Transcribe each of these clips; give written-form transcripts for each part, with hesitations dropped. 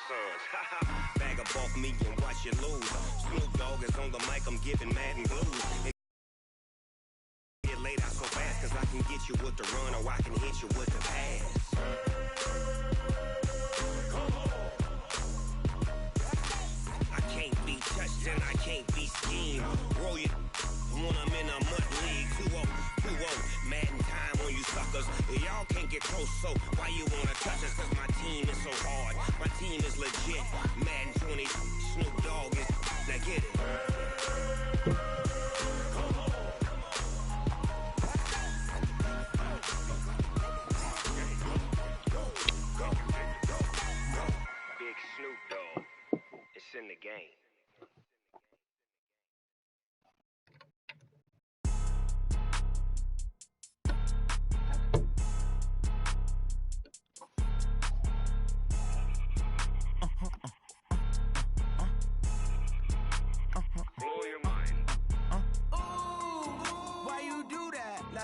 sons. Bag of bulk me and watch you lose. Snoop Dogg is on the mic, I'm giving Madden blues. Get laid out so fast, cause I can get you with the run or I can hit you with the pass. I can't be touched and I can't be schemed. Roll you when I'm in a mud league. 2-0, 2-0, Madden time on you suckers. Y'all can't get close, so why you wanna touch us? Cause my team is so hard, my team is legit. Madden 20, Snoop Dogg is, now get it. Big Snoop Dogg, it's in the game.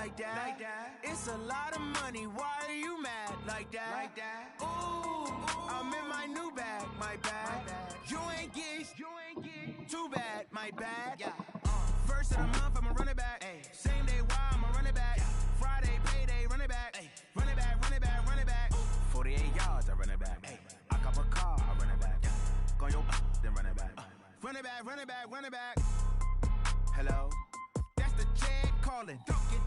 Like that. It's a lot of money. Why are you mad like that? Ooh, I'm in my new bag, my bad. You ain't get too bad, my bad. Yeah. First of the month, I'ma run it back. Ay. Same day, why I'ma run it back. Friday, payday, run it back. Ay. Run it back, run it back, run it back. 48 yards, I run it back. Ay. I cop a car, I run it back. Go your then run it back. Run it back, run it back, run it back. Hello? That's the check calling.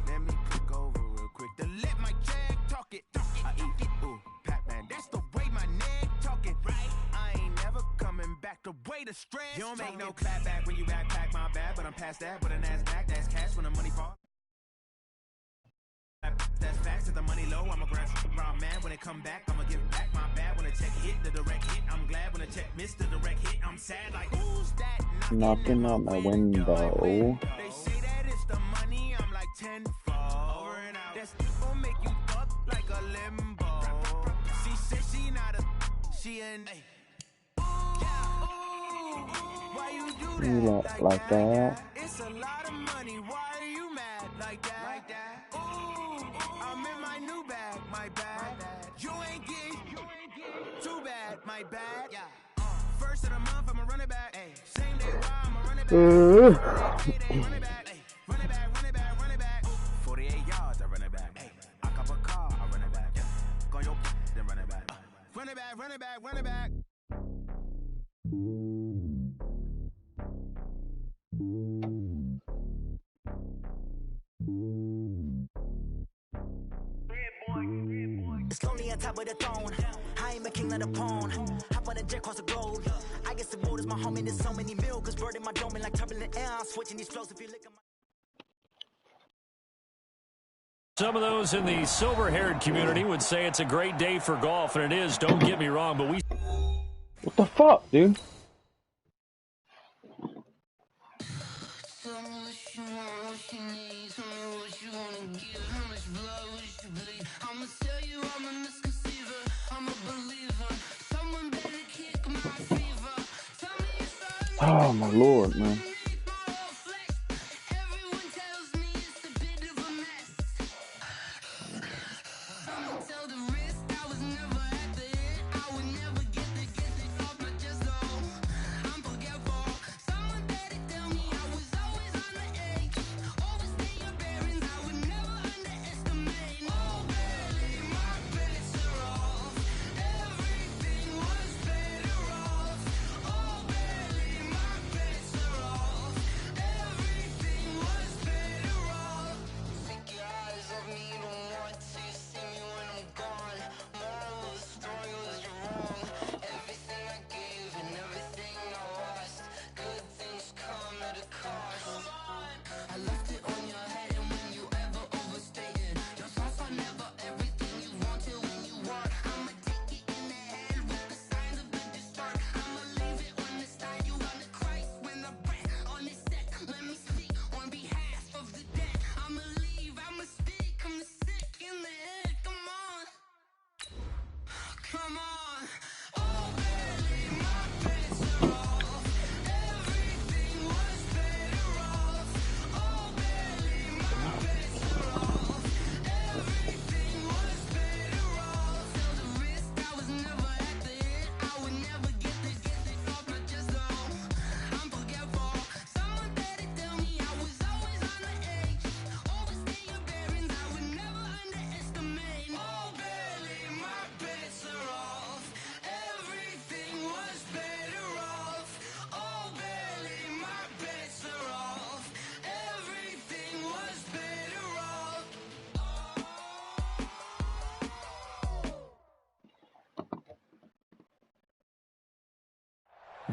Let me click over real quick to let my check talk it. I eat it, ooh, Pac-Man. That's the way my neck talking. Right? I ain't never coming back the way the stress. You don't make no clap back when you backpack, my bad. But I'm past that with a NASDAQ. That's cash when the money fall. That's facts. If the money low, I'ma grab round man. When it come back, I'ma give back my bad. When the check hit, the direct hit. I'm glad when the check missed the direct hit. I'm sad like who's that knocking on my window? They say that it's the money. I'm like tenfold. Over and out. That's gonna make you fuck like a limbo. She said she not a she and why you do that like that? It's a lot of money. Why are you mad like that? Ooh, I'm in my new bag, my bad. You ain't get too bad, my bad. Yeah. First of the month, I'ma run it back. Ay. Same day, why I'ma run it back. Run it back. Ay. Run it back, run it back, run it back. 48 yards, I run it back. Ay. I cop a car, I run it back. Go your then run it back. Run it back, run it back, run it back. It's lonely on top of the throne. I ain't a king of the pawn. Hop on a jet across the globe. I guess the world is my home and there's so many milks. Bird in my dome and like turbulent air. I'm switching these flows if you look at my. Some of those in the silver-haired community would say it's a great day for golf, and it is, don't get me wrong, but we... What the fuck, dude? Oh my lord, man.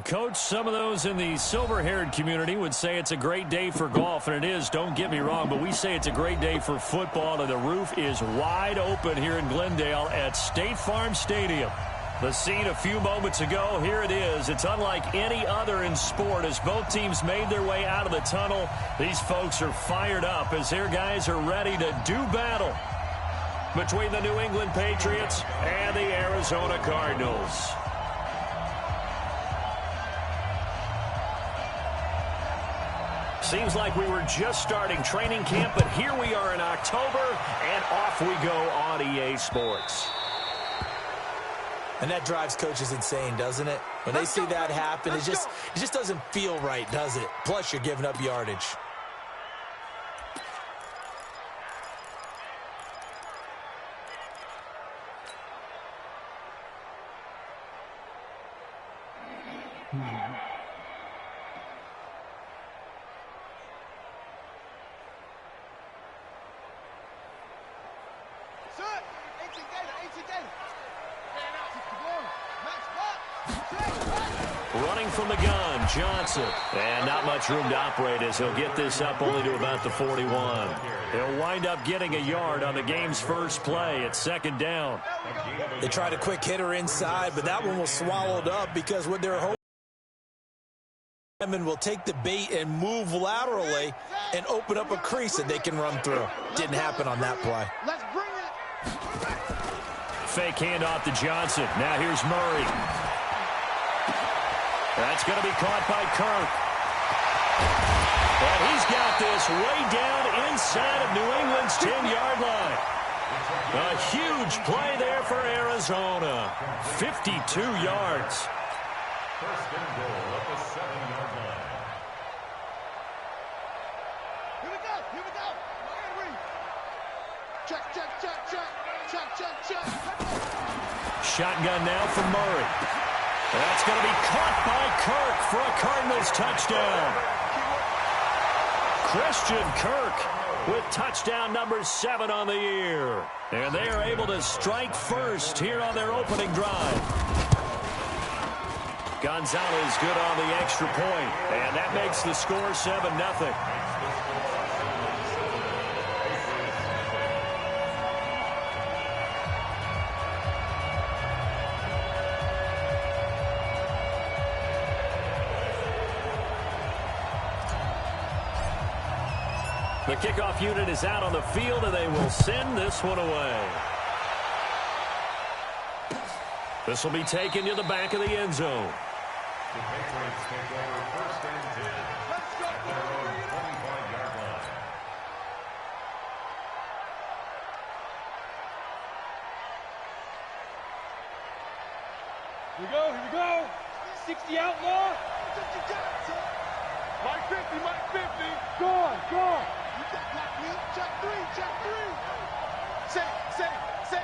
Coach, some of those in the silver-haired community would say it's a great day for golf, and it is, don't get me wrong, but we say it's a great day for football, and the roof is wide open here in Glendale at State Farm Stadium. The scene a few moments ago, here it is. It's unlike any other in sport as both teams made their way out of the tunnel. These folks are fired up as their guys are ready to do battle between the New England Patriots and the Arizona Cardinals. Seems like we were just starting training camp, but here we are in October, and off we go on EA Sports. And that drives coaches insane, doesn't it? When they see that happen, it just doesn't feel right, does it? Plus, you're giving up yardage. Running from the gun, Johnson. And not much room to operate as he'll get this up only to about the 41. He'll wind up getting a yard on the game's first play. It's second down. They tried a quick hitter inside, but that one was swallowed up because what they're hoping will take the bait and move laterally and open up a crease that they can run through. Didn't happen on that play. Let's bring it. Fake handoff to Johnson. Now here's Murray. That's going to be caught by Kirk. And he's got this way down inside of New England's 10-yard line. A huge play there for Arizona. 52 yards. First and goal at the 7-yard line. Here we go. Here we go. Check, check, check, check. Check, check, check. Shotgun now for Murray. That's going to be caught by Kirk for a Cardinals touchdown. Christian Kirk with touchdown number 7 on the year. And they are able to strike first here on their opening drive. Gonzalez good on the extra point, and that makes the score 7-0. The kickoff unit is out on the field, and they will send this one away. This will be taken to the back of the end zone. The Patriots take over first and 10 at their own 25-yard line. Here we go, here we go. 60 outlaw. Mike 50, Mike 50. Go on, go on. You got block me. Check 3, check 3. Say. 49,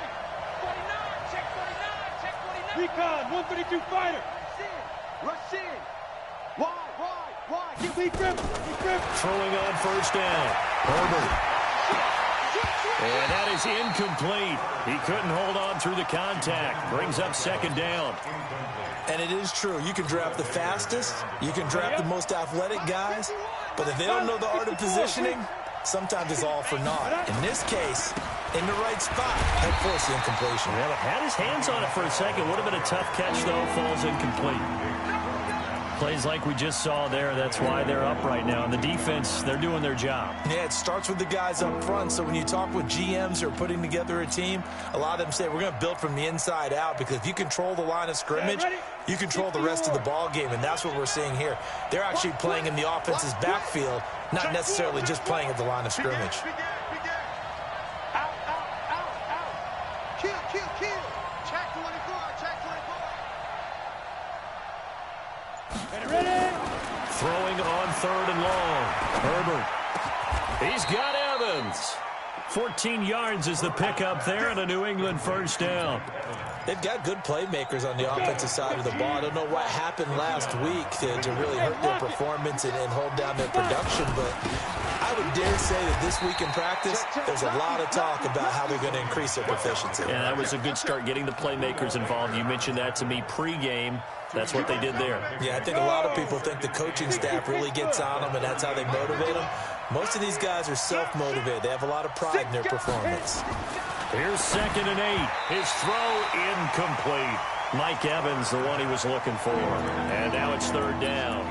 check 49, check 49. Recon, 132 fighter. Rush in. Why? Lee Griffin. Throwing on first down. Herbert. And that is incomplete. He couldn't hold on through the contact. Brings up second down. And it is true. You can draft the fastest. You can draft the most athletic guys. But if they don't know the art of positioning, sometimes it's all for naught. In this case, in the right spot, head force the incompletion. Well, had his hands on it for a second. Would have been a tough catch, though. Falls incomplete. Plays like we just saw there. That's why they're up right now. And the defense, they're doing their job. Yeah, it starts with the guys up front. So when you talk with GMs who are putting together a team, a lot of them say we're going to build from the inside out, because if you control the line of scrimmage, you control the rest of the ball game, and that's what we're seeing here. They're actually playing in the offense's backfield, not necessarily just playing at the line of scrimmage. Out. Kill. Check 24, check 24. Ready? Throwing on third and long. Herbert. He's got Evans. 14 yards is the pickup there, and a New England first down. They've got good playmakers on the offensive side of the ball. I don't know what happened last week to really hurt their performance and hold down their production, but I would dare say that this week in practice, there's a lot of talk about how they're going to increase their proficiency. Yeah, that was a good start getting the playmakers involved. You mentioned that to me pregame. That's what they did there. Yeah, I think a lot of people think the coaching staff really gets on them, and that's how they motivate them. Most of these guys are self-motivated. They have a lot of pride in their performance. Here's 2nd and 8. His throw incomplete. Mike Evans, the one he was looking for. And now it's 3rd down.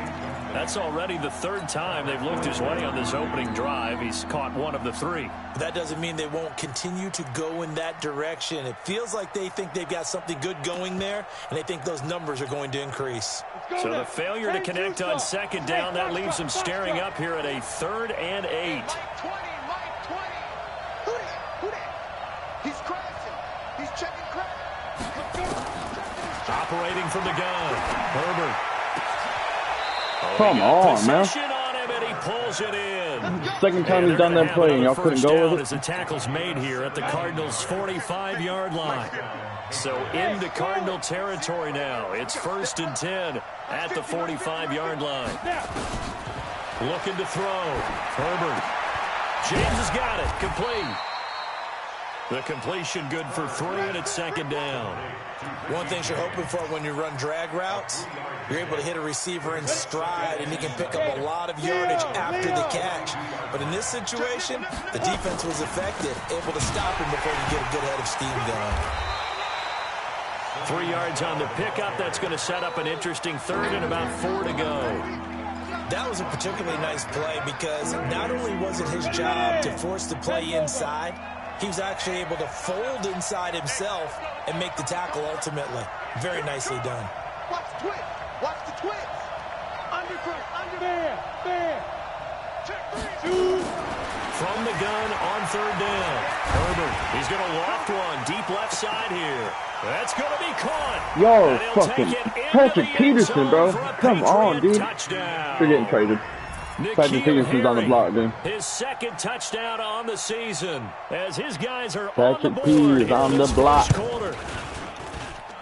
That's already the 3rd time they've looked his way on this opening drive. He's caught 1 of the 3. But that doesn't mean they won't continue to go in that direction. It feels like they think they've got something good going there, and they think those numbers are going to increase. So the failure to connect on 2nd down, that leaves them staring up here at a 3rd and 8. Mike 20, Mike 20. Who that? He's crashing. He's checking crash. Operating from the gun. Herbert. Come on, man. On him, and he pulls it in. Second time he's done that play, and y'all couldn't go with it. As the tackle's made here at the Cardinals' 45-yard line. So into Cardinal territory now. It's 1st and 10 at the 45-yard line. Looking to throw. Herbert. James has got it. Complete. The completion good for 3, and it's 2nd down. One thing you're hoping for when you run drag routes, you're able to hit a receiver in stride, and he can pick up a lot of yardage after the catch. But in this situation, the defense was effective, able to stop him before you get a good head of steam going. 3 yards on the pickup. That's going to set up an interesting 3rd and about 4 to go. That was a particularly nice play because not only was it his job to force the play inside, he was actually able to fold inside himself and make the tackle ultimately. Very nicely done. Watch the twist. Watch the twist. Under there. Check 3. From the gun on 3rd down. Herbert, he's going to loft one deep left side here. That's going to be caught. Yo, fucking Patrick Peterson, bro. Come on, dude. Touchdown. You're getting traded. Patrick Peterson's on the block, dude. His 2nd touchdown on the season as his guys are Patrick on the board. Peterson's on the block.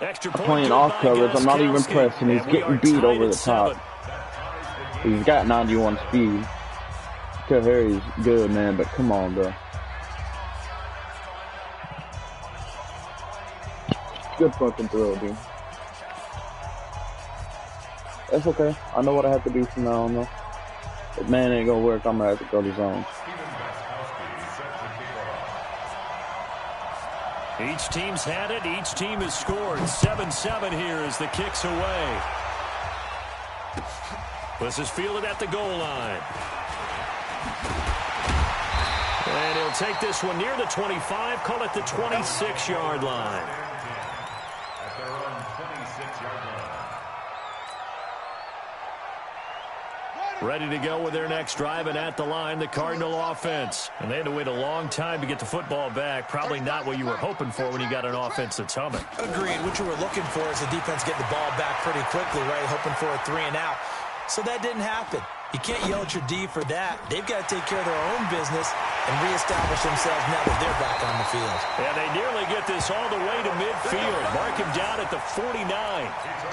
Extra I'm playing off coverage. I'm not even pressing. He's getting beat over the top. He's got 91 speed. Kel Harry's good, man, but come on, bro. Good fucking throw, dude. That's okay. I know what I have to do from now on, though. If man ain't gonna work, I'm gonna have to go to zone. Each team's had it. Each team has scored. 7-7 here as the kick's away. This is fielded at the goal line. And he'll take this one near the 25, call it the 26-yard line. At their own 26-yard line. Ready to go with their next drive, and at the line, the Cardinal offense. And they had to wait a long time to get the football back. Probably not what you were hoping for when you got an offense that's humming. Agreed. What you were looking for is the defense getting the ball back pretty quickly, right? Hoping for a 3 and out. So that didn't happen. You can't yell at your D for that. They've got to take care of their own business and reestablish themselves now that they're back on the field. And they nearly get this all the way to midfield. Mark him down at the 49.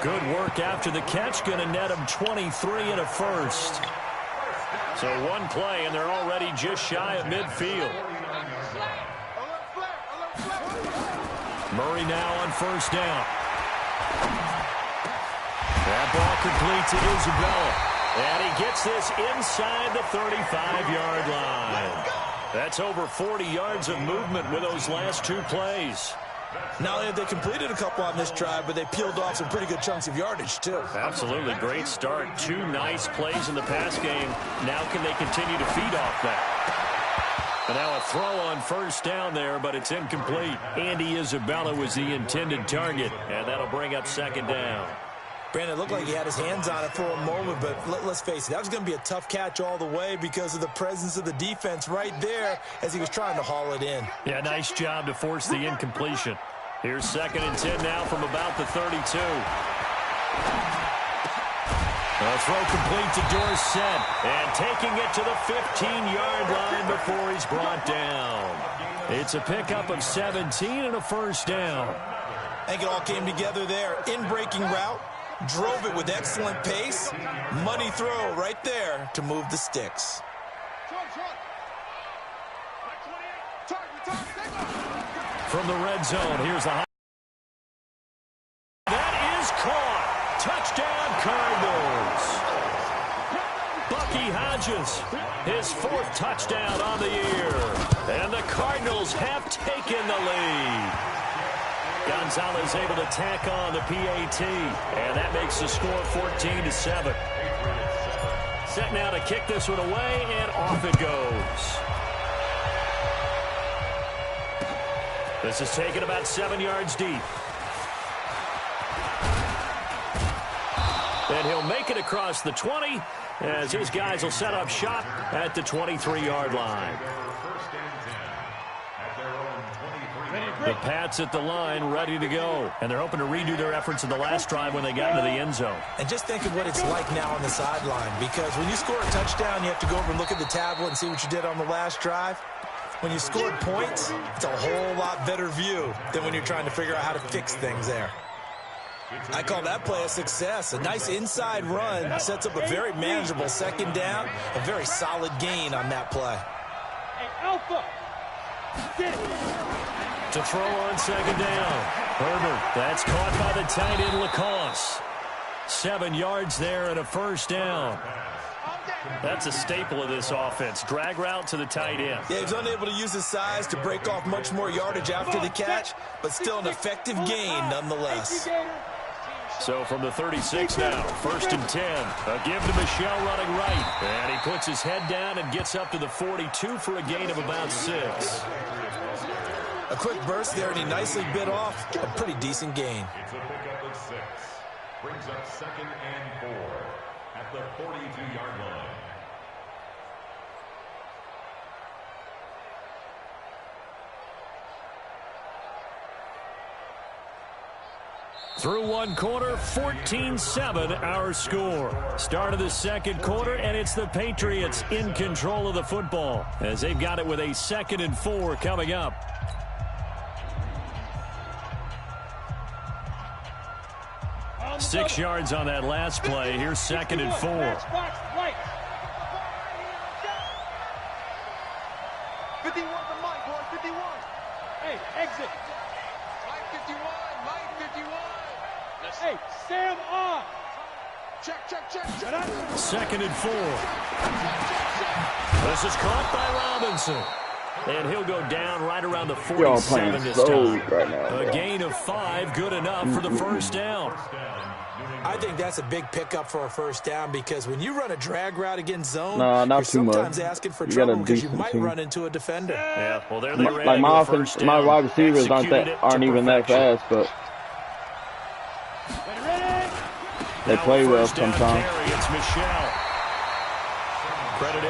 Good work after the catch. Going to net him 23 and a first. So one play, and they're already just shy of midfield. Murray now on 1st down. That ball complete to Isabella. And he gets this inside the 35-yard line. That's over 40 yards of movement with those last 2 plays. Not only have they completed a couple on this drive, but they peeled off some pretty good chunks of yardage, too. Absolutely. Great start. 2 nice plays in the pass game. Now can they continue to feed off that? And now a throw on 1st down there, but it's incomplete. Andy Isabella was the intended target, and that'll bring up 2nd down. Brandon, it looked like he had his hands on it for a moment, but let's face it, that was going to be a tough catch all the way because of the presence of the defense right there as he was trying to haul it in. Yeah, nice job to force the incompletion. Here's 2nd and 10 now from about the 32. A throw complete to Dorsett, and taking it to the 15-yard line before he's brought down. It's a pickup of 17 and a 1st down. I think it all came together there. In-breaking route. Drove it with excellent pace. Money throw right there to move the sticks. From the red zone, here's the high. That is caught. Bucky Hodges, his 4th touchdown on the year. And the Cardinals have taken the lead. Gonzalez able to tack on the PAT, and that makes the score 14-7. Set now to kick this one away, and off it goes. This is taken about 7 yards deep. And he'll make it across the 20 as his guys will set up shop at the 23-yard line. The Pats at the line, ready to go. And they're hoping to redo their efforts in the last drive when they got into the end zone. And just think of what it's like now on the sideline, because when you score a touchdown, you have to go over and look at the tablet and see what you did on the last drive. When you scored points, it's a whole lot better view than when you're trying to figure out how to fix things there. I call that play a success. A nice inside run sets up a very manageable second down. A very solid gain on that play. Alpha. To throw on second down. Herbert, that's caught by the tight end Lacoste. 7 yards there and a first down. That's a staple of this offense. Drag route to the tight end. Yeah, he's unable to use his size to break off much more yardage after the catch, but still an effective gain nonetheless. So from the 36 now, 1st and 10. A give to Michel running right. And he puts his head down and gets up to the 42 for a gain of about 6. A quick burst there, and he nicely bit off a pretty decent gain. It's a pickup of 6. Brings up 2nd and 4 at the 42-yard line. Through one quarter, 14-7 our score. Start of the second quarter, and it's the Patriots in control of the football as they've got it with a 2nd and 4 coming up. Six yards on that last play. Here's 2nd and 4. Box, right. 51 to Mike, boy, 51. Hey, exit. Mike 51, Mike 51. Hey, Sam on. Check, check, check, check. 2nd and 4. This is caught by Robinson. And he'll go down right around the 47 this time. Right now, a gain of 5, good enough for the first down. I think that's a big pickup for a first down, because when you run a drag route against zone, not you're too much. sometimes asking for trouble because you might run into a defender. Yeah, well, there they ran. Like my offense, my wide receivers aren't even that fast, but they play well sometimes. It's Michel.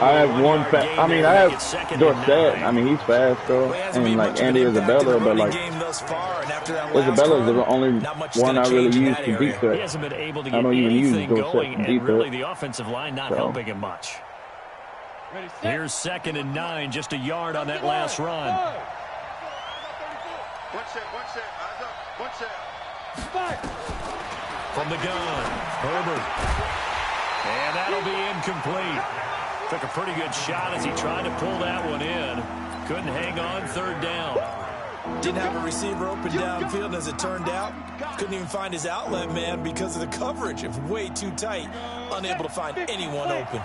I have one I have Dorsett. I mean, he's fast, though. And, like, Andy Isabella, but, like, Isabella is the only one I really use to beat that. He hasn't been able to get anything going, and really the offensive line not helping him much. Here's 2nd and 9, just a yard on that last run. One set, eyes up, one set. From the gun, Herbert. And that'll be incomplete. Took a pretty good shot as he tried to pull that one in. Couldn't hang on, 3rd down. Didn't have a receiver open downfield, and as it turned out, couldn't even find his outlet man because of the coverage. It was way too tight. Unable to find anyone open.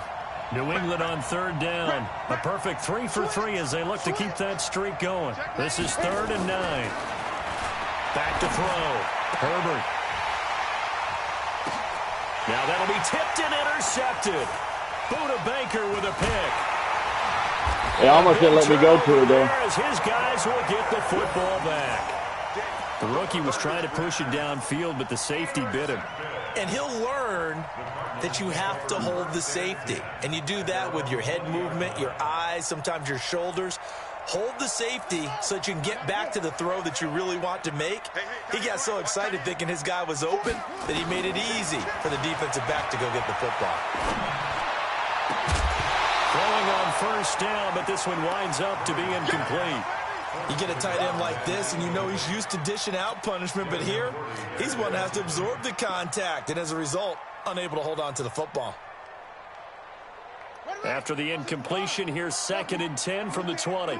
New England on 3rd down. A perfect 3 for 3 as they look to keep that streak going. This is 3rd and 9. Back to throw. Herbert. Now that'll be tipped and intercepted. Buda Baker with a pick. They almost didn't let me go to it, though. As his guys will get the football back. The rookie was trying to push it downfield, but the safety bit him. And he'll learn that you have to hold the safety. And you do that with your head movement, your eyes, sometimes your shoulders. Hold the safety so that you can get back to the throw that you really want to make. He got so excited thinking his guy was open that he made it easy for the defensive back to go get the football. Throwing on 1st down, but this one winds up to be incomplete. You get a tight end like this, and you know he's used to dishing out punishment, but here, he's one that has to absorb the contact, and as a result, unable to hold on to the football. After the incompletion, here's 2nd and 10 from the 20.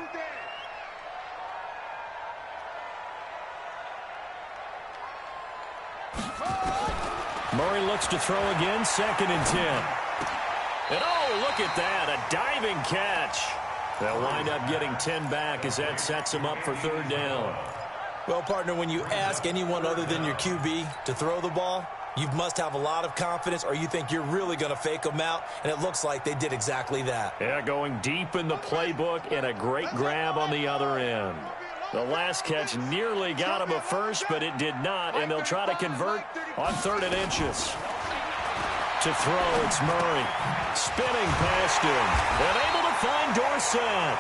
Murray looks to throw again, 2nd and 10. And oh, Look at that, a diving catch. They'll wind up getting 10 back as that sets them up for third down. Well, partner, when you ask anyone other than your QB to throw the ball, you must have a lot of confidence, or you think you're really going to fake them out, and it looks like they did exactly that. Yeah, going deep in the playbook and a great grab on the other end. The last catch nearly got him a first, but it did not, and they'll try to convert on 3rd and inches. To throw, it's Murray. Spinning past him. And able to find Dorsett.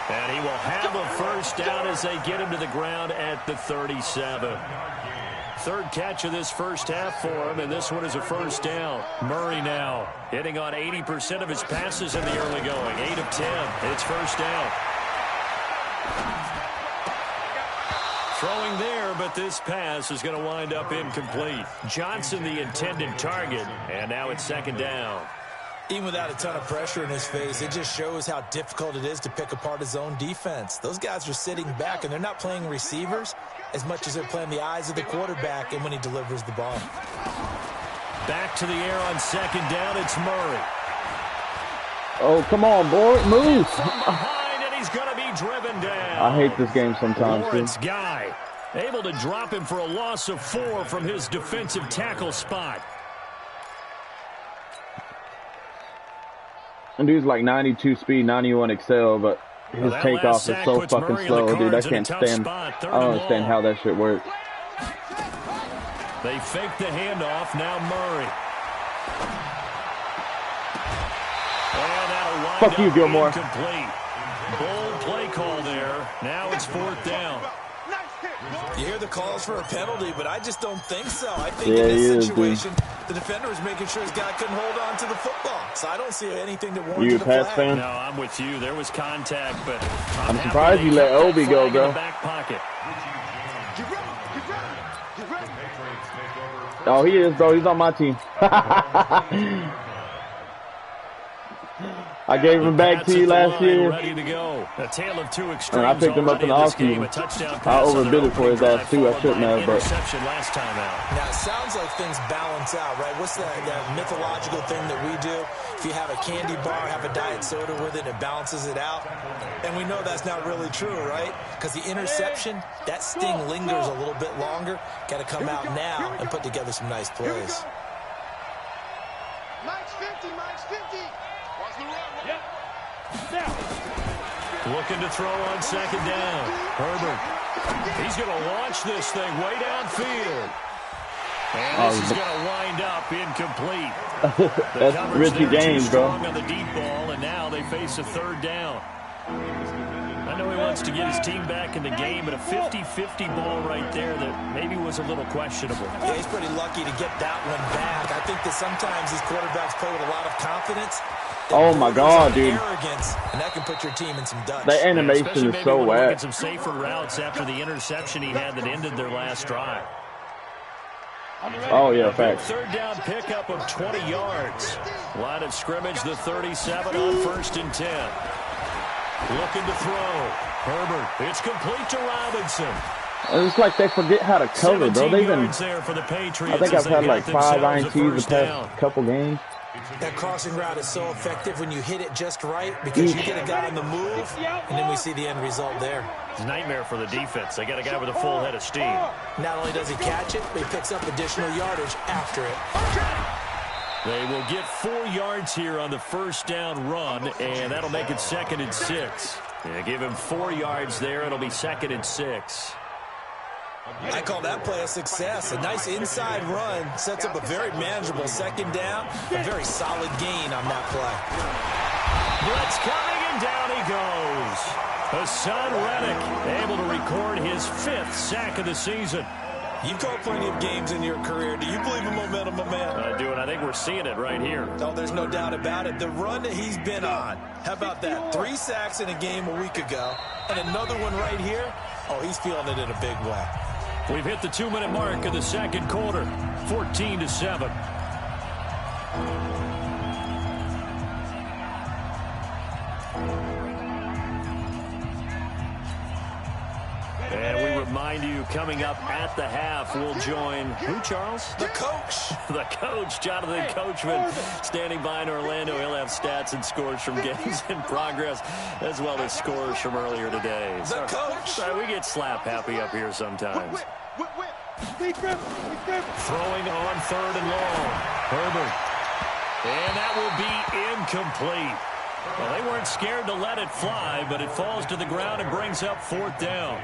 And he will have a first down as they get him to the ground at the 37. 3rd catch of this first half for him, and this one is a first down. Murray now hitting on 80% of his passes in the early going. 8 of 10. It's first down. Throwing there, but this pass is going to wind up incomplete. Johnson the intended target, and now it's 2nd down. Even without a ton of pressure in his face, it just shows how difficult it is to pick apart his own defense. Those guys are sitting back, and they're not playing receivers as much as they're playing the eyes of the quarterback and when he delivers the ball. Back to the air on 2nd down, it's Murray. Oh, come on, boy, move. From behind, and he's going to be driven down. I hate this game sometimes, Lawrence Guy able to drop him for a loss of 4 from his defensive tackle spot. And dude's like 92 speed, 91 excel, but his takeoff is so fucking slow, dude. I can't stand. I don't understand how that shit works. They fake the handoff. Now Murray. And that'll wind Fuck you, up Gilmore. incomplete. Bold play call there. Now it's 4th down. You hear the calls for a penalty, but I just don't think so. I think in this situation, the defender was making sure his guy couldn't hold on to the football. So I don't see anything that warrants a Pats fan? No, I'm with you. There was contact, but I'm surprised you let Obi go, bro. Back pocket. Oh, he is, bro. He's on my team. I gave him back to you last year. Ready to go. A tale of 2 extremes. And I picked him up in the offseason. I overbid it for his ass too. I shouldn't have, but last time out. Now it sounds like things balance out, right? What's that mythological thing that we do? If you have a candy bar, have a diet soda with it, it balances it out. And we know that's not really true, right? Because the interception, that sting lingers a little bit longer. Got to come out now and put together some nice plays. Mike's 50, Mike's 50. What's the run? Yep. Now. Looking to throw on 2nd down. Herbert. He's going to launch this thing way downfield. And this is going to wind up incomplete. That's Richie James, bro. On the deep ball, and now they face a 3rd down. I know he wants to get his team back in the game, but a 50-50 ball right there that maybe was a little questionable. Yeah, he's pretty lucky to get that one back. I think that sometimes these quarterbacks play with a lot of confidence. Oh my God, dude! Arrogance, and that can put your team in some dust. The animation is so wet. Some safer routes after the interception he had that ended their last drive. Oh yeah, facts. 3rd down pickup of 20 yards. Line of scrimmage, the 37 on 1st and 10. Looking to throw. Herbert. It's complete to Robinson. It's like they forget how to cover, bro. They've been. There for the Patriots. I think I've had like 5 INTs the past couple games. That crossing route is so effective when you hit it just right because you get a guy on the move, and then we see the end result there. It's a nightmare for the defense. They got a guy with a full head of steam. Not only does he catch it, but he picks up additional yardage after it. They will get 4 yards here on the 1st down run, and that'll make it 2nd and 6. Yeah, give him 4 yards there. It'll be 2nd and 6. I call that play a success. A nice inside run sets up a very manageable 2nd down. A very solid gain on that play. Blitz coming, and down he goes. Hassan Reddick able to record his 5th sack of the season. You've called plenty of games in your career. Do you believe in momentum, my man? I do, and I think we're seeing it right here. No, there's no doubt about it. The run that he's been on. How about that? 3 sacks in a game a week ago, and another one right here. Oh, he's feeling it in a big way. We've hit the 2-minute mark of the 2nd quarter, 14-7. And we remind remind you, coming up at the half, we'll join who, Charles? The coach. The coach, Jonathan Coachman, standing by in Orlando. He'll have stats and scores from games in progress, as well as scores from earlier today. The coach. Sorry, we get slap happy up here sometimes. Throwing on 3rd and long. Herbert. And that will be incomplete. Well, they weren't scared to let it fly, but it falls to the ground and brings up 4th down.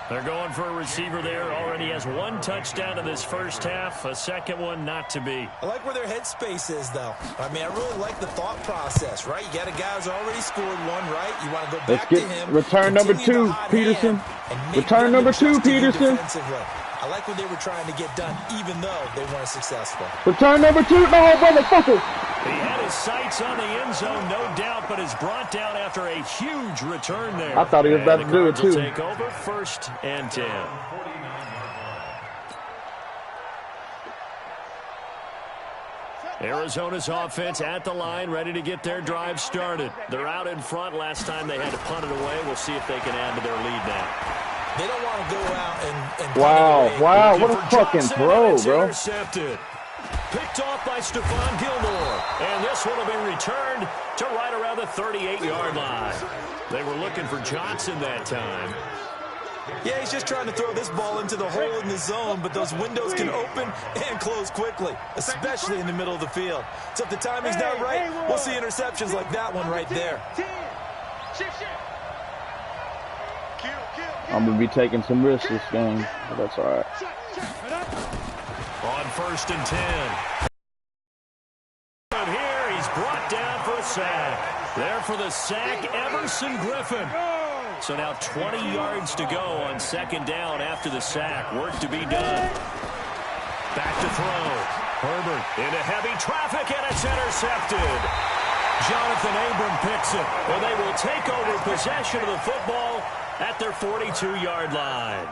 They're going for a receiver there. Already has 1 touchdown in this first half. A second one not to be. I like where their headspace is, though. I mean, I really like the thought process, right? You got a guy who's already scored 1, right? You want to go back to him. Return number 2, Peterson. Return number 2, Peterson. I like what they were trying to get done, even though they weren't successful. Return number 2, no, motherfucker. He had his sights on the end zone, no doubt, but is brought down after a huge return there. I thought he was about to do it, too. Take over 1st and 10. Arizona's offense at the line, ready to get their drive started. They're out in front. Last time they had to punt it away. We'll see if they can add to their lead now. They don't want to go out and wow, what a fucking throw, bro. Intercepted. Picked off by Stephon Gilmore. And this one will be returned to right around the 38-yard line. They were looking for Johnson that time. Yeah, he's just trying to throw this ball into the hole in the zone, but those windows can open and close quickly, especially in the middle of the field. So if the timing's not right, we'll see interceptions like that one right there. I'm going to be taking some risks this game, but that's all right. On 1st and 10. And here he's brought down for a sack. There for the sack, Everson Griffin. So now 20 yards to go on 2nd down after the sack. Work to be done. Back to throw. Herbert into heavy traffic, and it's intercepted. Jonathan Abram picks it, and they will take over possession of the football at their 42-yard line.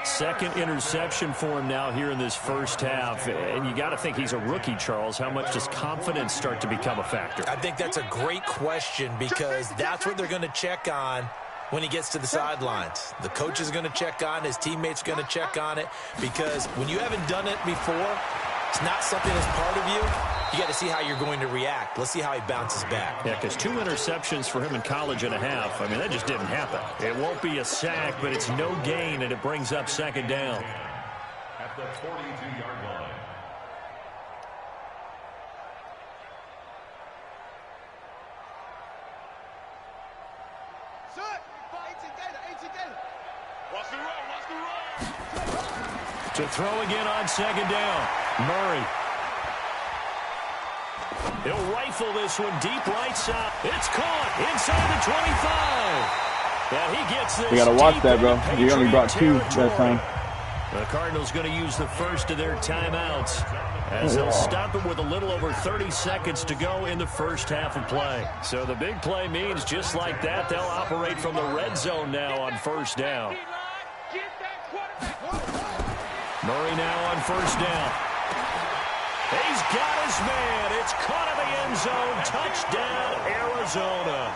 2nd interception for him now here in this first half. And you got to think he's a rookie, Charles. How much does confidence start to become a factor? I think that's a great question, because that's what they're going to check on when he gets to the sidelines. The coach is going to check on it. His teammates are going to check on it, because when you haven't done it before, it's not something that's part of you. You got to see how you're going to react. Let's see how he bounces back. Yeah, because 2 interceptions for him in college and a half. I mean, that just didn't happen. It won't be a sack, but it's no gain, and it brings up 2nd down. At the 42-yard line. To throw again on 2nd down. Murray. He'll rifle this one deep right side. It's caught inside the 25. Yeah, he gets this. You got to watch that, bro. You only brought 2 that time. The Cardinals going to use the first of their timeouts, as they'll stop it with a little over 30 seconds to go in the first half of play. So the big play means just like that, they'll operate from the red zone now on 1st down. Murray now on 1st down. He's got his man. It's caught in the end zone. Touchdown, Arizona.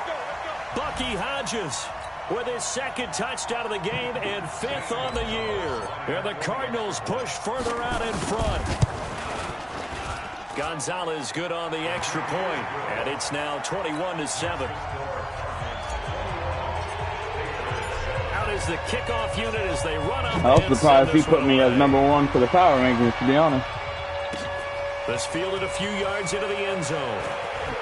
Bucky Hodges with his 2nd touchdown of the game and 5th on the year. And the Cardinals push further out in front. Gonzalez good on the extra point, and it's now 21-7. Out is the kickoff unit as they run up. I was surprised he put me as number 1 for the power rankings, to be honest. This fielded a few yards into the end zone.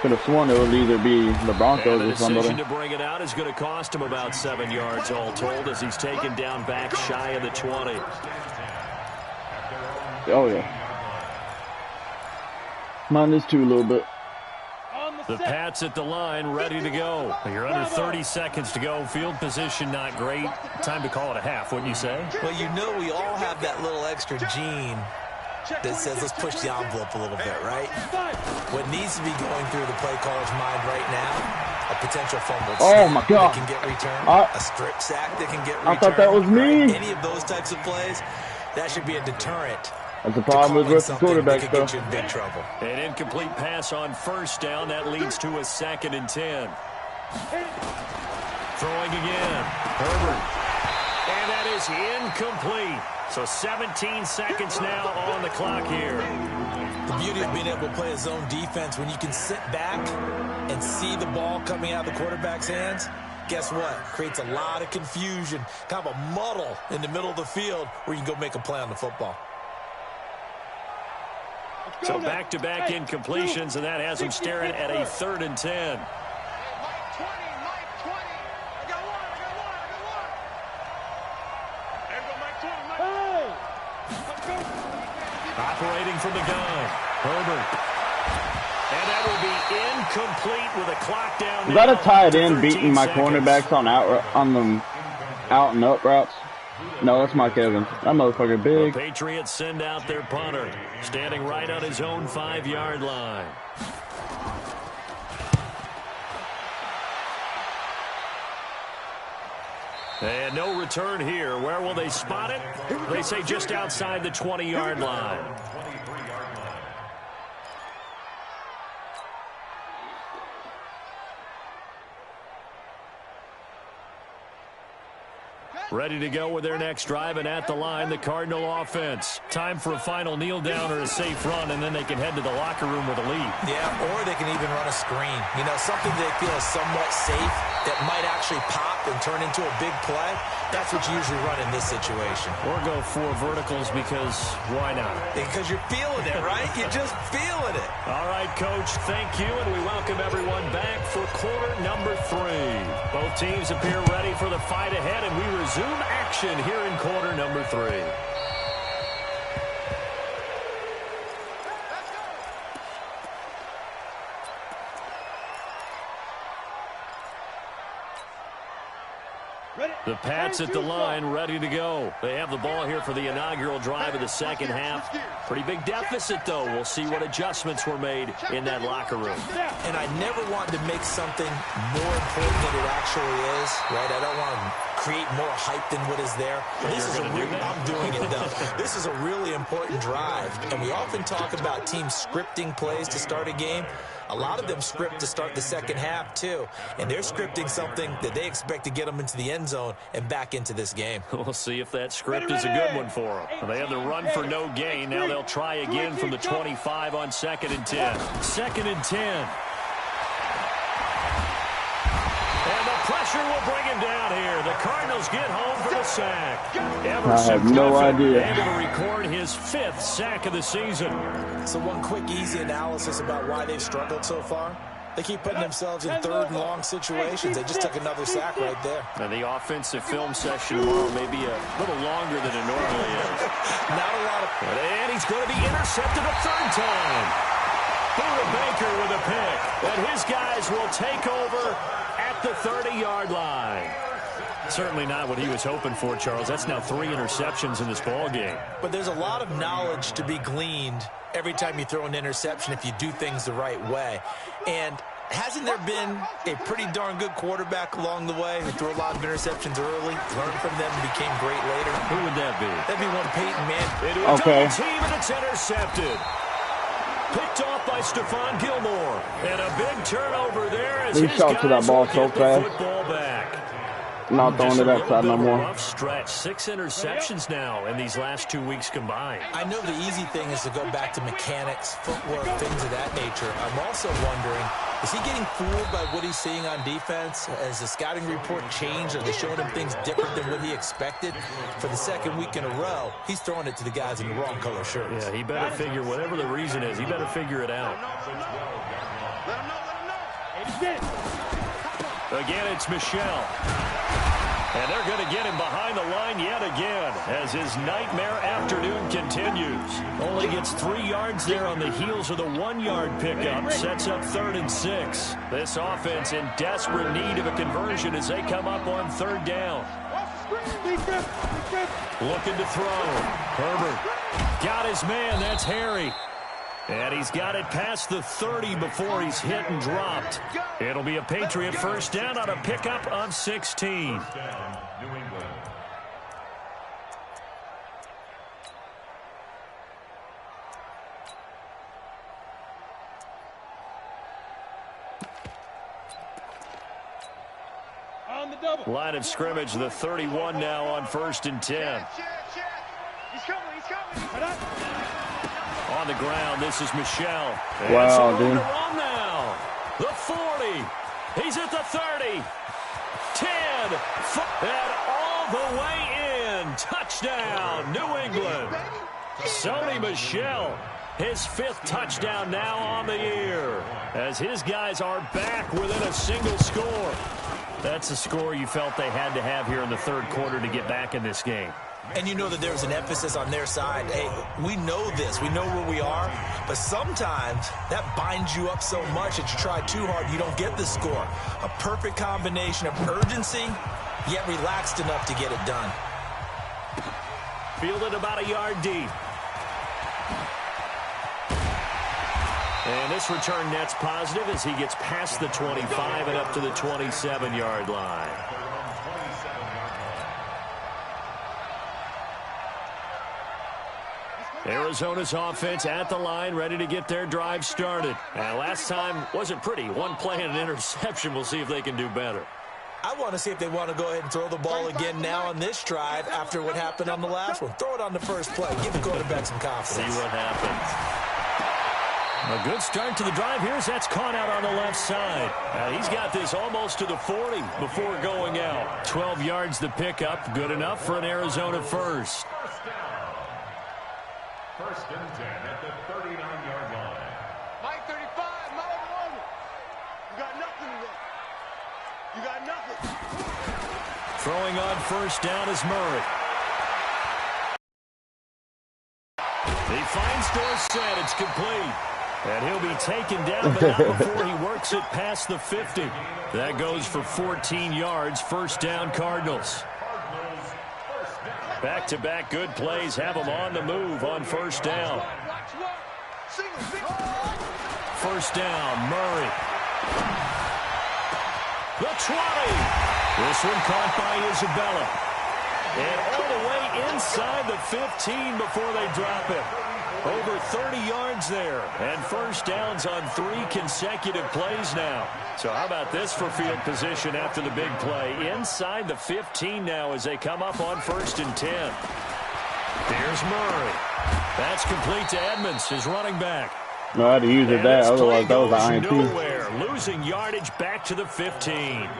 Could have sworn it would either be the Broncos and or somebody. The decision to bring it out is going to cost him about 7 yards all told, as he's taken down back shy of the 20. Oh, yeah. Minus 2 a little bit. The Pats at the line, ready to go. You're under 30 seconds to go. Field position not great. Time to call it a half, wouldn't you say? Well, you know we all have that little extra gene that says let's push the envelope a little bit, right? What needs to be going through the play caller's mind right now, a potential fumble snap that can get returned, a strip sack that can get returned. I thought that was me. Right? Any of those types of plays, that should be a deterrent. That's the problem with rookie quarterbacks, though. Get you in big trouble. An incomplete pass on 1st down. That leads to a 2nd and 10. Throwing again. Herbert. And that is incomplete. So 17 seconds now on the clock here. The beauty of being able to play a zone defense, when you can sit back and see the ball coming out of the quarterback's hands, guess what? Creates a lot of confusion, kind of a muddle in the middle of the field where you can go make a play on the football. So back-to-back incompletions, and that has them staring at a 3rd and 10. Operating from the gun, Herbert. And that will be incomplete with a clock down. Is that a tight end beating my cornerbacks on the out and up routes? No, that's Mike Evans. That motherfucker big. The Patriots send out their punter, standing right on his own 5-yard line. And no return here. Where will they spot it? They say just outside the 20-yard line. Ready to go with their next drive, and at the line, the Cardinal offense. Time for a final kneel down or a safe run, and then they can head to the locker room with a lead. Yeah, or they can even run a screen. You know, something they feel is somewhat safe that might actually pop and turn into a big play. That's what you usually run in this situation. Or go 4 verticals because why not? Because you're feeling it, right? You're just feeling it. All right, Coach, thank you, and we welcome everyone back for quarter number 3. Both teams appear ready for the fight ahead, and we resume action here in quarter number 3. The Pats at the line, ready to go. They have the ball here for the inaugural drive of the second half. Pretty big deficit, though. We'll see what adjustments were made in that locker room. And I never want to make something more important than it actually is, right? I don't want to create more hype than what is there. I'm doing it, though. This is a really important drive. And we often talk about teams scripting plays to start a game. A lot of them script to start the second half, too. And they're scripting something that they expect to get them into the end zone and back into this game. We'll see if that script is a good one for them. They have the run for no gain. Now they'll try again from the 25 on 2nd and 10. 2nd and 10. And the pressure will bring him down here. The Cardinals get home for the sack. I have no idea. Able to record his 5th sack of the season. So one quick, easy analysis about why they've struggled so far. They keep putting themselves in 3rd and long situations. They just took another sack right there. And the offensive film session tomorrow may be a little longer than it normally is. Not a lot of... And he's going to be intercepted a 3rd time. Buda Baker with a pick. And his guys will take over at the 30-yard line. Certainly not what he was hoping for, Charles. That's now 3 interceptions in this ball game. But there's a lot of knowledge to be gleaned every time you throw an interception if you do things the right way. And hasn't there been a pretty darn good quarterback along the way who threw a lot of interceptions early, learned from them, and became great later? Who would that be? That'd be one Peyton Manning. Okay. Double team, and it's intercepted. Picked off by Stephon Gilmore. And a big turnover there as He his shot guys to that ball will so get the fast. football back. Not throwing Just it a that little side bit no of a more. rough stretch. 6 interceptions now in these last 2 weeks combined. I know the easy thing is to go back to mechanics, footwork, things of that nature. I'm also wondering, is he getting fooled by what he's seeing on defense? Has the scouting report changed? Are they showing him things different than what he expected? For the 2nd week in a row, he's throwing it to the guys in the wrong color shirts. Yeah, he better figure, whatever the reason is, he better figure it out. Again, it's Michel. And they're going to get him behind the line yet again as his nightmare afternoon continues. Only gets 3 yards there on the heels of the 1-yard pickup. Sets up 3rd and 6. This offense in desperate need of a conversion as they come up on 3rd down. Looking to throw. Herbert got his man. That's Harry. And he's got it past the 30 before he's hit and dropped. It'll be a Patriot first down on a pickup of 16. Line of scrimmage, the 31 now on 1st and 10. He's coming. On the ground, this is Michelle. Wow, dude. Run now. The 40. He's at the 30. 10. And all the way in. Touchdown, New England. Sony Michel, his 5th touchdown now on the year, as his guys are back within a single score. That's a score you felt they had to have here in the 3rd quarter to get back in this game. And you know that there's an emphasis on their side. Hey, we know this. We know where we are. But sometimes that binds you up so much that you try too hard, you don't get the score. A perfect combination of urgency, yet relaxed enough to get it done. Fielded about a yard deep. And this return net's positive as he gets past the 25 and up to the 27-yard line. Arizona's offense at the line, ready to get their drive started. Last time wasn't pretty. One play and an interception. We'll see if they can do better. I want to see if they want to go ahead and throw the ball again now on this drive after what happened on the last one. Throw it on the first play. Give the quarterback some confidence. See what happens. A good start to the drive here as that's caught out on the left side. He's got this almost to the 40 before going out. 12 yards the pickup. Good enough for an Arizona first. First and 10 at the 39-yard line. Mike 35, not over. You got nothing today. You got nothing. Throwing on first down is Murray. He finds Dorsett. It's complete. And he'll be taken down, but not before he works it past the 50. That goes for 14 yards. First down, Cardinals. Back-to-back good plays have them on the move on first down. First down, Murray. The 20. This one caught by Isabella. And all the way inside the 15 before they drop it. Over 30 yards there. And first downs on 3 consecutive plays now. So how about this for field position after the big play? Inside the 15 now as they come up on 1st and 10. Here's Murray. That's complete to Edmonds, his running back. No, I had to use it that. Otherwise, that was an INT. Nowhere. Losing yardage back to the 15.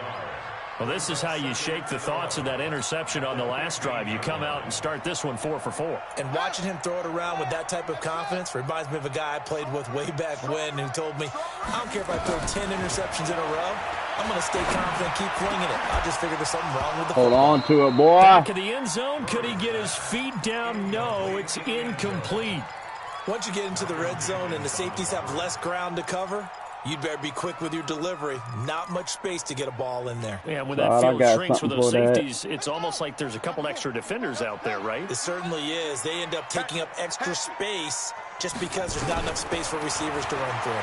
Well, this is how you shake the thoughts of that interception on the last drive. You come out and start this one 4 for 4. And watching him throw it around with that type of confidence reminds me of a guy I played with way back when who told me, I don't care if I throw 10 interceptions in a row. I'm going to stay confident, keep flinging it. I just figured there's something wrong with the Hold football. on to it, boy. Back of the end zone. Could he get his feet down? No, it's incomplete. Once you get into the red zone and the safeties have less ground to cover, you'd better be quick with your delivery. Not much space to get a ball in there. Yeah, when that field shrinks with those safeties, it's almost like there's a couple extra defenders out there, right? It certainly is. They end up taking up extra space just because there's not enough space for receivers to run through.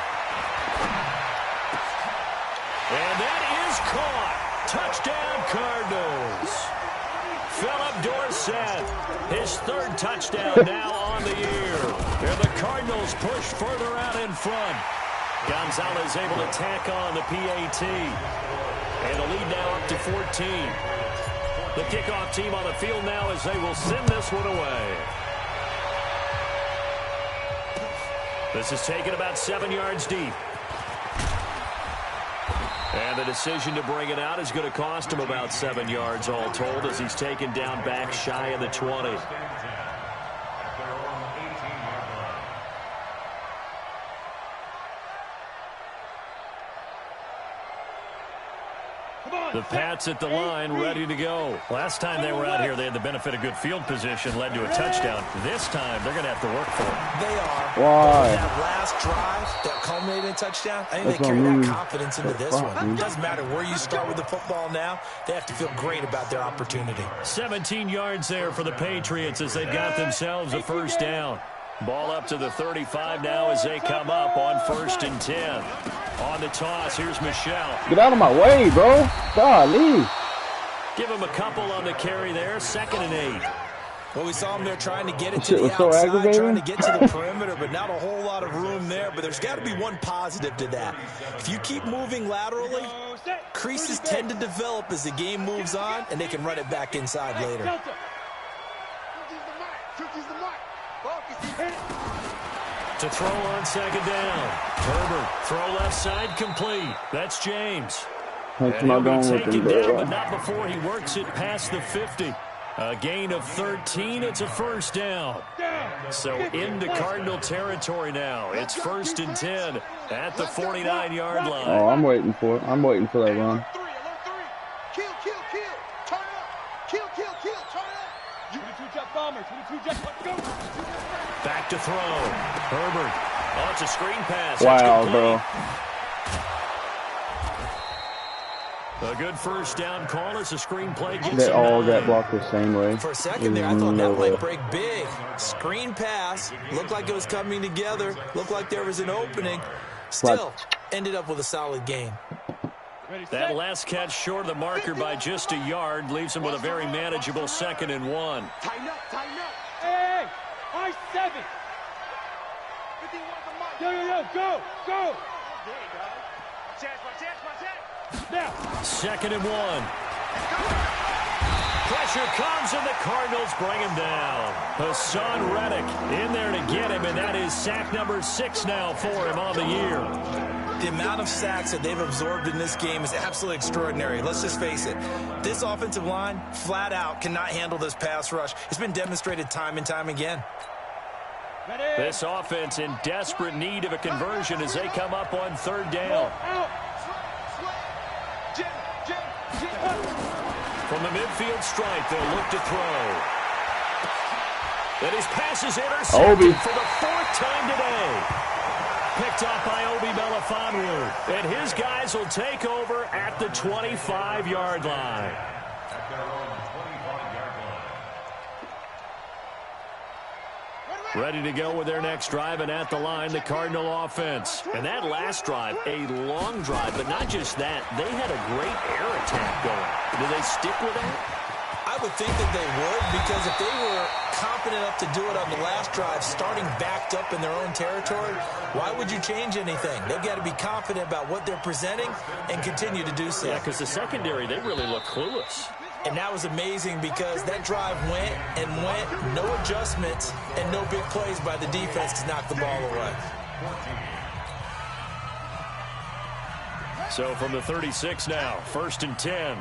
And that is caught. Touchdown, Cardinals. Philip Dorsett, his 3rd touchdown now on the year. And the Cardinals push further out in front. Gonzalez able to tack on the PAT. And the lead now up to 14. The kickoff team on the field now as they will send this one away. This is taken about 7 yards deep. And the decision to bring it out is going to cost him about 7 yards all told as he's taken down back shy of the 20. The Pats at the line, ready to go. Last time they were out here, they had the benefit of good field position, led to a touchdown. This time, they're going to have to work for it. They are. Why? That last drive that culminated in a touchdown, I think they carry that confidence into this one. It doesn't matter where you start with the football now. They have to feel great about their opportunity. 17 yards there for the Patriots as they've got themselves a first down. Ball up to the 35 now as they come up on 1st and 10. On the toss, here's Michel. Get out of my way, bro. Golly. Give him a couple on the carry there. 2nd and 8. Well, we saw him there trying to get it That to shit the was so outside, aggravating. trying to get to the perimeter, but not a whole lot of room there. But there's got to be one positive to that. If you keep moving laterally, creases tend to develop as the game moves on, and they can run it back inside later. To throw on second down. Herbert, throw left side, complete. That's James. That's And not he'll going be with taken him, down, bro. but not before he works it past the 50. A gain of 13. It's a first down. So into Cardinal territory now. It's 1st and 10 at the 49-yard line. Oh, I'm waiting for it. I'm waiting for that run. Kill, kill, kill. Turn up. Kill, kill, kill. Turn up. 22 jet bombers. 22 jet. Let's go. Back to throw. Herbert. Oh, it's a screen pass. Wow, bro. A good first down call as a screen play gets They all him got nine. blocked the same way. For a second there, I thought that might break big. Screen pass. Looked like it was coming together. Looked like there was an opening. Still ended up with a solid gain. That last catch short of the marker by just a yard leaves him with a very manageable 2nd and 1. Tighten up, tighten up. Hey, I-7. Yo, go, go. Now. 2nd and 1. Pressure comes, and the Cardinals bring him down. Hassan Reddick in there to get him, and that is sack number 6 now for him on the year. The amount of sacks that they've absorbed in this game is absolutely extraordinary. Let's just face it. This offensive line, flat out, cannot handle this pass rush. It's been demonstrated time and time again. This offense in desperate need of a conversion as they come up on 3rd down. From the midfield stripe, they'll look to throw. And his pass is intercepted for the 4th time today. Picked up by Obi Melifonwu. And his guys will take over at the 25-yard line. Ready to go with their next drive, and at the line, the Cardinal offense. And that last drive, a long drive, but not just that. They had a great air attack going. Do they stick with that? I would think that they would, because if they were confident enough to do it on the last drive, starting backed up in their own territory, why would you change anything? They've got to be confident about what they're presenting and continue to do so. Yeah, because the secondary, they really look clueless. And that was amazing because that drive went and went, no adjustments, and no big plays by the defense to knock the ball away. So from the 36 now, 1st and 10.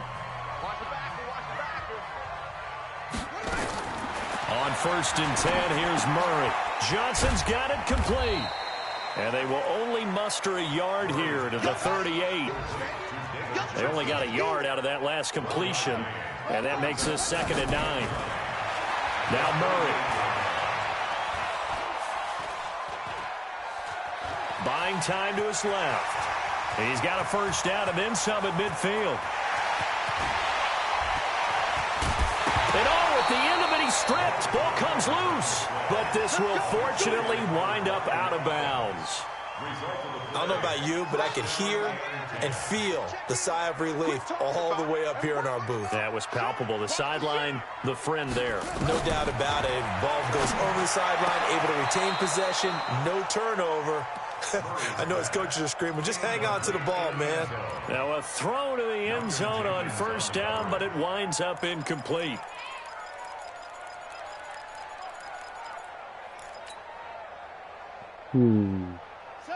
On 1st and 10, here's Murray. Johnson's got it complete. And they will only muster a yard here to the 38. They only got a yard out of that last completion. And that makes this 2nd and 9. Now Murray. Buying time to his left. He's got a first down and then some at midfield. And at the end of it, he's stripped. Ball comes loose. But this will fortunately wind up out of bounds. I don't know about you, but I could hear and feel the sigh of relief all the way up here in our booth. That was palpable. The sideline, the friend there. No doubt about it. Ball goes over the sideline, able to retain possession, no turnover. I know his coaches are screaming, just hang on to the ball, man. Now a throw to the end zone on 1st down, but it winds up incomplete.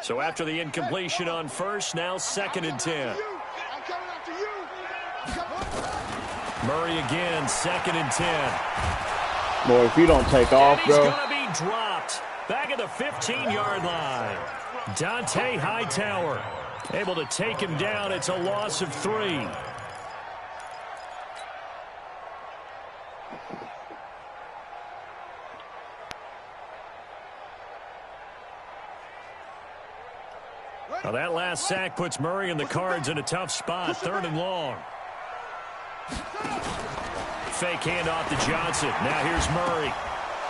So after the incompletion on 1st, now 2nd and 10. Murray again, 2nd and 10. Boy, if you don't take off, He's bro. going to be dropped back at the 15-yard line. Dante Hightower able to take him down. It's a loss of 3. Now that last sack puts Murray and the Cards in a tough spot. 3rd and long. Fake handoff to Johnson. Now here's Murray.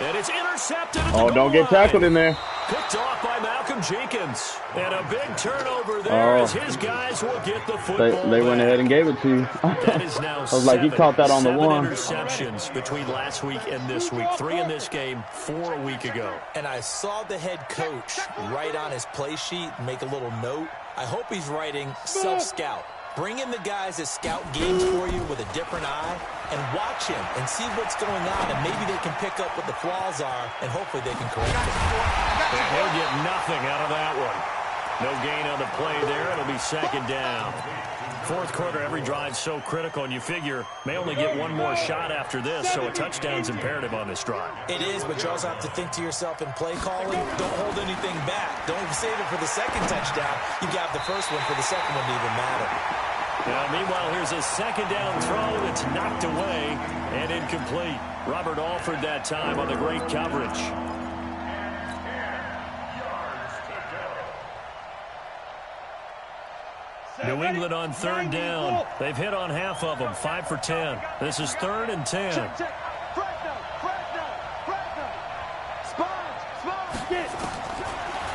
And it's intercepted at the Oh, goal don't get tackled in there. Picked off by Malcolm Jenkins. And a big turnover there as his guys will get the football They went ahead and gave it to you. That is now I was like, he caught that on the one. 7 interceptions between last week and this week. 3 in this game, 4 a week ago. And I saw the head coach write on his play sheet, make a little note. I hope he's writing self-scout. Bring in the guys that scout games for you with a different eye and watch him and see what's going on, and maybe they can pick up what the flaws are, and hopefully they can correct them. They'll get nothing out of that one. No gain on the play there. It'll be second down. Fourth quarter, every drive so critical, and you figure may only get one more shot after this, so a touchdown's imperative on this drive. It is, but you also have to think to yourself in play calling, don't hold anything back. Don't save it for the second touchdown. You got the first one for the second one to even matter. Now, meanwhile, here's a second down throw that's knocked away and incomplete. Robert Alford that time on the great coverage. New England on third down. They've hit on half of them, 5 for 10. This is 3rd and 10.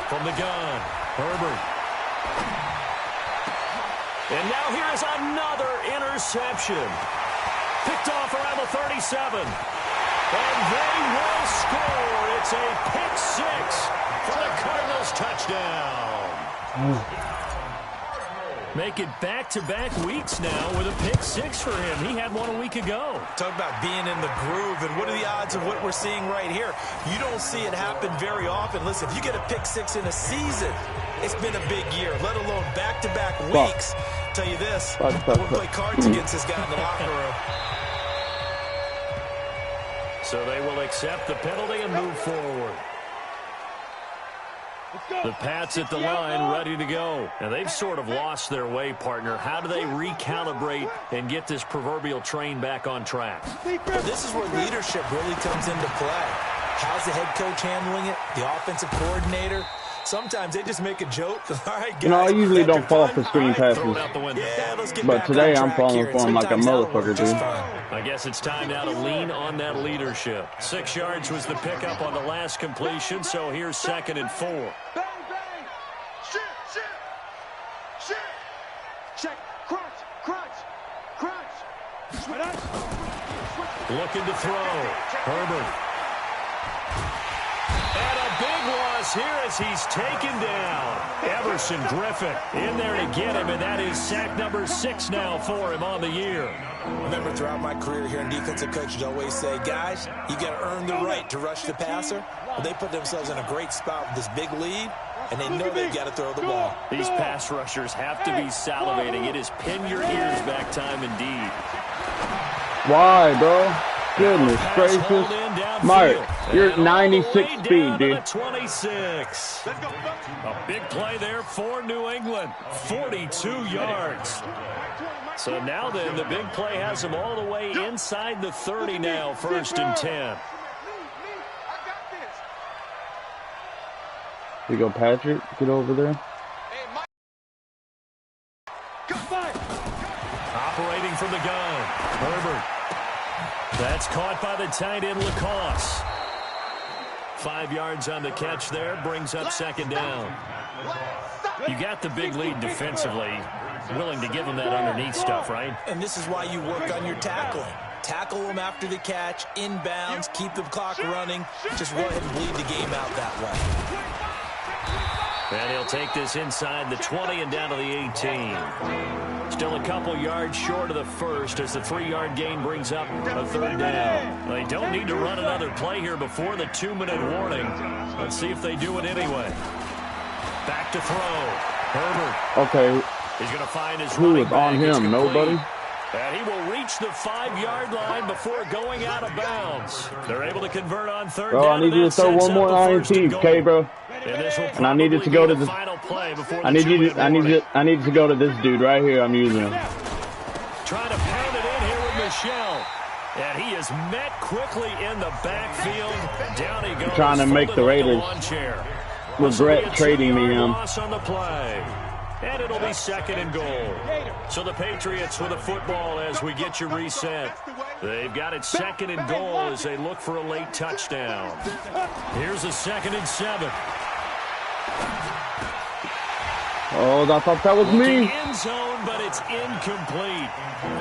From the gun, Herbert. And now here's another interception. Picked off around the 37. And they will score. It's a pick 6 for the Cardinals touchdown. Make it back-to-back weeks now with a pick 6 for him. He had one a week ago. Talk about being in the groove, and what are the odds of what we're seeing right here? You don't see it happen very often. Listen, if you get a pick 6 in a season, it's been a big year, let alone back-to-back weeks. Tell you this, I wouldn't play cards against this guy in the locker room. So they will accept the penalty and move forward. The Pats at the line, ready to go. And they've sort of lost their way, partner. How do they recalibrate and get this proverbial train back on track? Well, this is where leadership really comes into play. How's the head coach handling it? The offensive coordinator? Sometimes they just make a joke. All right, guys, you know, I usually don't fall for screen passes. But today I'm falling for them like a motherfucker, dude. I guess it's time now to lean on that leadership. 6 yards was the pickup on the last completion, so here's 2nd and 4. Bang, bang. Shoot, shoot. Shoot. Check. Crunch, crunch, crunch. Looking to throw. Herbert. And a big loss here as he's taken down. Everson Griffin in there to get him, and that is sack number 6 now for him on the year. Remember, throughout my career here in defensive coaches always say, guys, you got to earn the right to rush the passer. Well, they put themselves in a great spot with this big lead, and they know they've got to throw the ball. These pass rushers have to be salivating. It is pin your ears back time indeed. Why, bro? Goodness gracious. Mark, you're 96 speed, dude. 26. A big play there for New England. 42 yards. So now then, the big play has them all the way inside the 30 now, 1st and 10. Here you go, Patrick. Get over there. Operating from the gun. Herbert. That's caught by the tight end, Lacoste. 5 yards on the catch there. Brings up 2nd down. You got the big lead defensively. Willing to give them that underneath stuff, right? And this is why you work on your tackling. Tackle them after the catch, inbounds, keep the clock running. Just go ahead and bleed the game out that way. And he'll take this inside the 20 and down to the 18. Still a couple yards short of the first as the 3-yard gain brings up a 3rd down. They don't need to run another play here before the 2-minute warning. Let's see if they do it anyway. Back to throw. Herbert. Okay. He's going to find his Who is on him? Nobody? And he will reach the 5-yard line before going out of bounds. They're able to convert on 3rd down. I need you to throw one more INT, okay, bro? And I need it to go to the final play before I need to go to this dude right here. I'm using him. Trying to pound it in here with Michelle. And he is met quickly in the backfield. Down he goes. Trying to make the Raiders regret trading me him. On the play. And it'll be 2nd and goal. So the Patriots with the football as we get you reset. They've got it 2nd and goal as they look for a late touchdown. Here's a 2nd and 7. Oh, I thought that was me. End zone, but it's incomplete.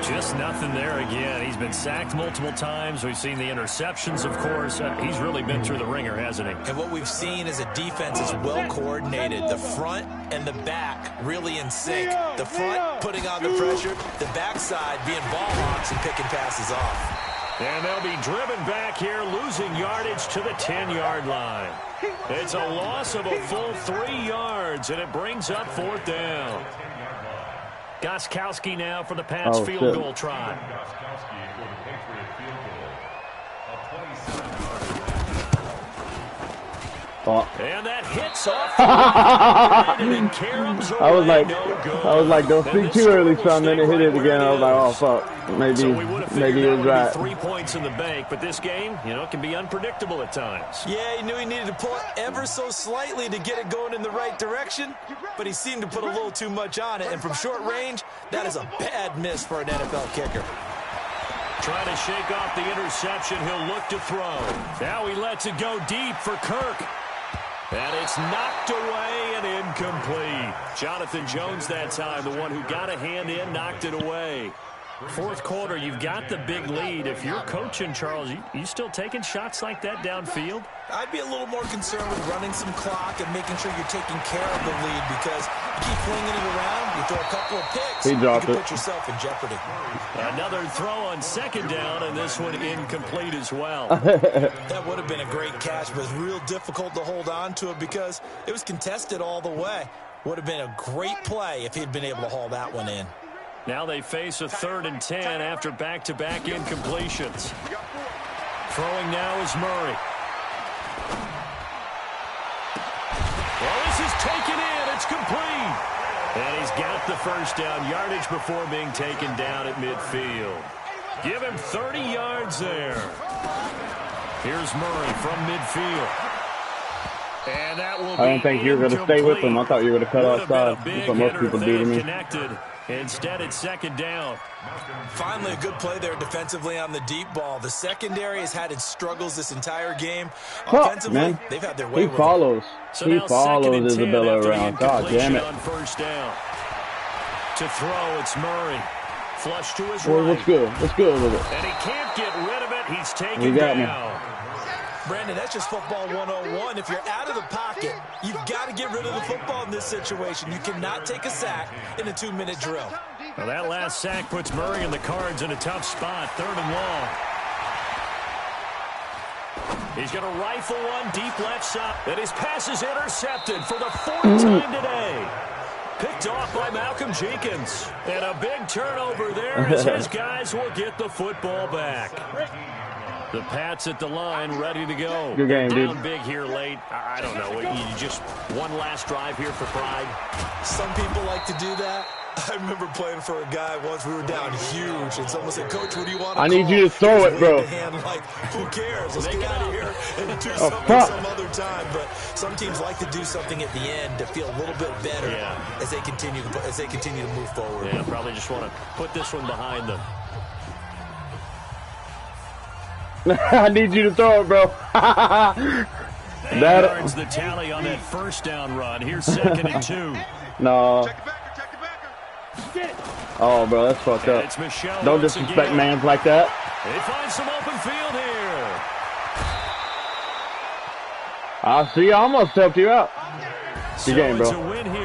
Just nothing there again. He's been sacked multiple times. We've seen the interceptions, of course. He's really been through the ringer, hasn't he? And what we've seen is a defense is well coordinated. The front and the back really in sync. The front putting on the pressure, the backside being ball hawks and picking passes off. And they'll be driven back here, losing yardage to the 10-yard line. It's a loss of a full 3 yards, and it brings up 4th down. Gostkowski now for the Pats field goal try. And that hits off the line, and Karem's I was no like, don't speak too early, son. Then it hit it again. I was like, oh fuck, maybe he was right. 3 points in the bank, but this game, can be unpredictable at times. Yeah, he knew he needed to pull it ever so slightly to get it going in the right direction, but he seemed to put a little too much on it, and from short range, that is a bad miss for an NFL kicker. Trying to shake off the interception, he'll look to throw. Now he lets it go deep for Kirk. And it's knocked away and incomplete. Jonathan Jones that time, the one who got a hand in, knocked it away. 4th quarter, you've got the big lead. If you're coaching, Charles, you still taking shots like that downfield? I'd be a little more concerned with running some clock and making sure you're taking care of the lead, because you keep flinging it around, you throw a couple of picks, you can put yourself in jeopardy. Another throw on 2nd down, and this one incomplete as well. That would have been a great catch, but it's real difficult to hold on to it because it was contested all the way. Would have been a great play if he'd been able to haul that one in. Now they face a 3rd and 10 after back-to-back incompletions. Throwing now is Murray. Well, this is taken in. It's complete. And he's got the 1st down yardage before being taken down at midfield. Give him 30 yards there. Here's Murray from midfield. And that will I didn't think you were going to stay with him. I thought you were going to cut outside. That's what most people do to me. Instead, it's 2nd down. Finally, a good play there defensively on the deep ball. The secondary has had its struggles this entire game. Offensively, they've had their way with it. He follows Isabella around. God damn it. On 1st down. To throw, it's Murray. Flush to his right. What's good? What's good with it? And he can't get rid of it. He's taken down. Brandon, that's just football 101. If you're out of the pocket, you've got to get rid of the football in this situation. You cannot take a sack in a 2-minute drill. Well, that last sack puts Murray and the Cards in a tough spot. 3rd and long. He's going to rifle one deep left side. And his pass is intercepted for the 4th time today. Picked off by Malcolm Jenkins. And a big turnover there as his guys will get the football back. The Pats at the line, ready to go. Good game, down dude. big here late. I don't know. You just one last drive here for pride. Some people like to do that. I remember playing for a guy once. We were down huge, and someone said, "Coach, what do you want to I need you to throw it, bro." Like, who cares? Let's get out of here and do something some other time. But some teams like to do something at the end to feel a little bit better as they continue to move forward. Yeah, probably just want to put this one behind them. I need you to throw it, bro. That's the tally on that 1st down run. Here's 2nd and 2. No. Oh, bro, that's fucked up. Don't disrespect mans like that. They find some open field here. I see. I almost helped you out. So good game, bro. It's a win here